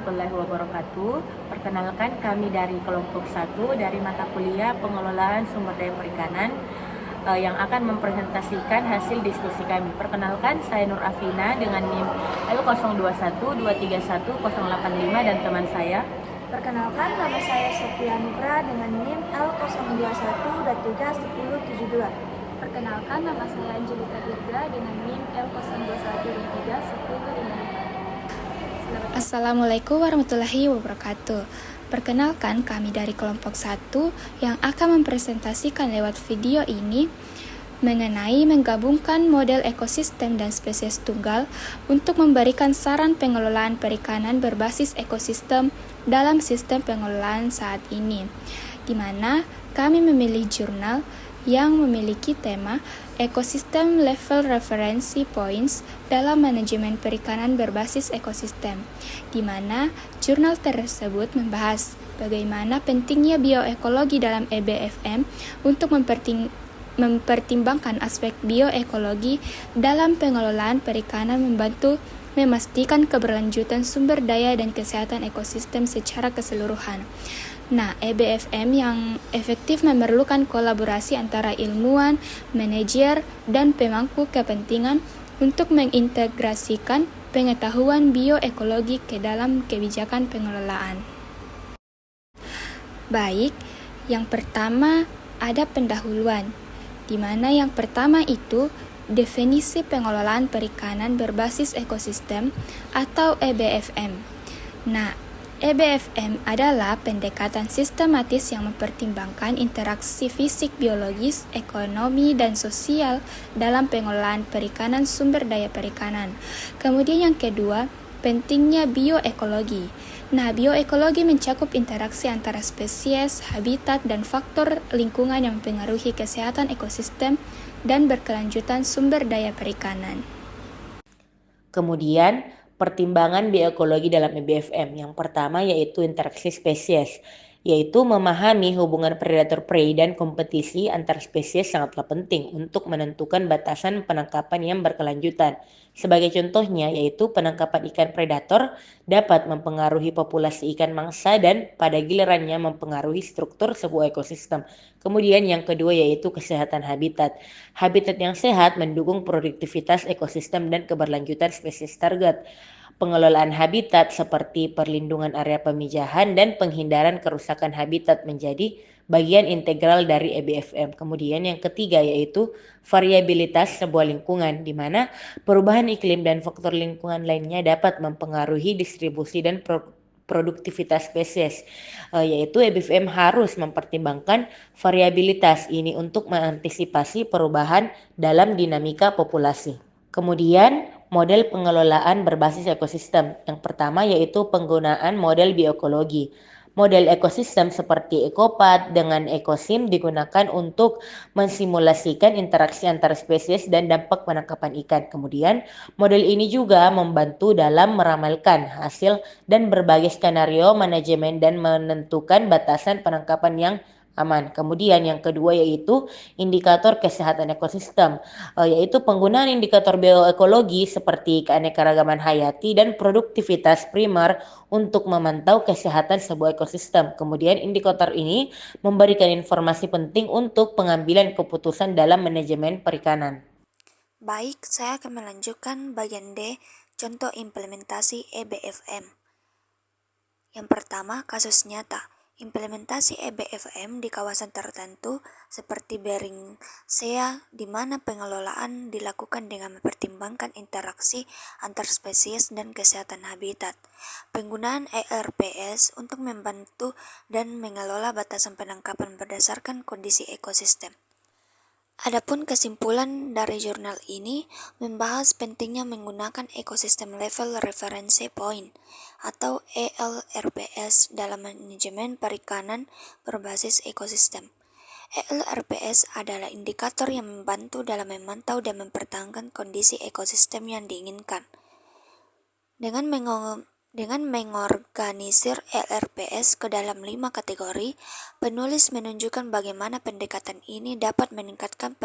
warahmatullahi wabarakatuh. Perkenalkan, kami dari kelompok 1 dari mata kuliah Pengelolaan Sumber Daya Perikanan yang akan mempresentasikan hasil diskusi kami. Perkenalkan, saya Nur Afina dengan NIM L02123108 dan teman saya. Perkenalkan, nama saya Sophia Nukra dengan NIM L021-31072. Perkenalkan, nama saya Angelita Dirga dengan NIM L02131055. Assalamualaikum warahmatullahi wabarakatuh. Perkenalkan, kami dari kelompok 1 yang akan mempresentasikan lewat video ini mengenai menggabungkan model ekosistem dan spesies tunggal untuk memberikan saran pengelolaan perikanan berbasis ekosistem dalam sistem pengelolaan saat ini, di mana kami memilih jurnal yang memiliki tema Ekosistem Level Referency Points dalam Manajemen Perikanan Berbasis Ekosistem, di mana jurnal tersebut membahas bagaimana pentingnya bioekologi dalam EBFM untuk mempertimbangkan aspek bioekologi dalam pengelolaan perikanan, membantu memastikan keberlanjutan sumber daya dan kesehatan ekosistem secara keseluruhan. Nah, EBFM yang efektif memerlukan kolaborasi antara ilmuwan, manajer, dan pemangku kepentingan untuk mengintegrasikan pengetahuan bioekologi ke dalam kebijakan pengelolaan. Baik, yang pertama ada pendahuluan, di mana yang pertama itu definisi pengelolaan perikanan berbasis ekosistem atau EBFM. Nah, EBFM adalah pendekatan sistematis yang mempertimbangkan interaksi fisik, biologis, ekonomi, dan sosial dalam pengelolaan perikanan sumber daya perikanan. Kemudian yang kedua, pentingnya bioekologi. Nah, bioekologi mencakup interaksi antara spesies, habitat, dan faktor lingkungan yang mempengaruhi kesehatan ekosistem dan berkelanjutan sumber daya perikanan. Kemudian, pertimbangan bioekologi dalam EBFM. Yang pertama yaitu interaksi spesies, yaitu memahami hubungan predator-prey dan kompetisi antar spesies sangatlah penting untuk menentukan batasan penangkapan yang berkelanjutan. Sebagai contohnya yaitu penangkapan ikan predator dapat mempengaruhi populasi ikan mangsa dan pada gilirannya mempengaruhi struktur sebuah ekosistem. Kemudian yang kedua yaitu kesehatan habitat. Habitat yang sehat mendukung produktivitas ekosistem dan keberlanjutan spesies target. Pengelolaan habitat seperti perlindungan area pemijahan dan penghindaran kerusakan habitat menjadi bagian integral dari EBFM. Kemudian yang ketiga yaitu variabilitas sebuah lingkungan, di mana perubahan iklim dan faktor lingkungan lainnya dapat mempengaruhi distribusi dan produktivitas spesies, yaitu EBFM harus mempertimbangkan variabilitas ini untuk mengantisipasi perubahan dalam dinamika populasi. Kemudian model pengelolaan berbasis ekosistem. Yang pertama yaitu penggunaan model bioekologi. Model ekosistem seperti ECOPAT dengan ECOSIM digunakan untuk mensimulasikan interaksi antar spesies dan dampak penangkapan ikan. Kemudian, model ini juga membantu dalam meramalkan hasil dan berbagai skenario manajemen dan menentukan batasan penangkapan yang aman. Kemudian yang kedua yaitu indikator kesehatan ekosistem, yaitu penggunaan indikator bioekologi seperti keanekaragaman hayati dan produktivitas primer untuk memantau kesehatan sebuah ekosistem. Kemudian indikator ini memberikan informasi penting untuk pengambilan keputusan dalam manajemen perikanan. Baik, saya akan melanjutkan bagian D, contoh implementasi EBFM. Yang pertama, kasus nyata. Implementasi EBFM di kawasan tertentu seperti Bering Sea, di mana pengelolaan dilakukan dengan mempertimbangkan interaksi antar spesies dan kesehatan habitat. Penggunaan ERPS untuk membantu dan mengelola batasan penangkapan berdasarkan kondisi ekosistem. Adapun kesimpulan dari jurnal ini membahas pentingnya menggunakan Ecosystem Level Reference Point atau ELRPS dalam manajemen perikanan berbasis ekosistem. ELRPS adalah indikator yang membantu dalam memantau dan mempertahankan kondisi ekosistem yang diinginkan. Dengan mengorganisir ELRPS ke dalam 5 kategori, penulis menunjukkan bagaimana pendekatan ini dapat meningkatkan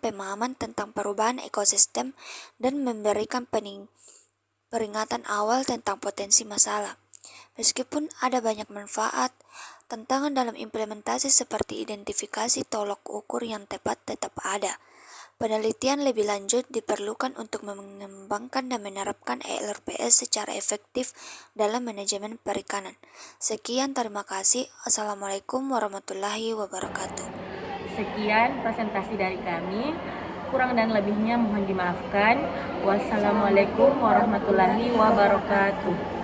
pemahaman tentang perubahan ekosistem dan memberikan peringatan awal tentang potensi masalah. Meskipun ada banyak manfaat, tantangan dalam implementasi seperti identifikasi tolok ukur yang tepat tetap ada. Penelitian lebih lanjut diperlukan untuk mengembangkan dan menerapkan ELRPS secara efektif dalam manajemen perikanan. Sekian, terima kasih. Assalamualaikum warahmatullahi wabarakatuh. Sekian presentasi dari kami. Kurang dan lebihnya mohon dimaafkan. Wassalamualaikum warahmatullahi wabarakatuh.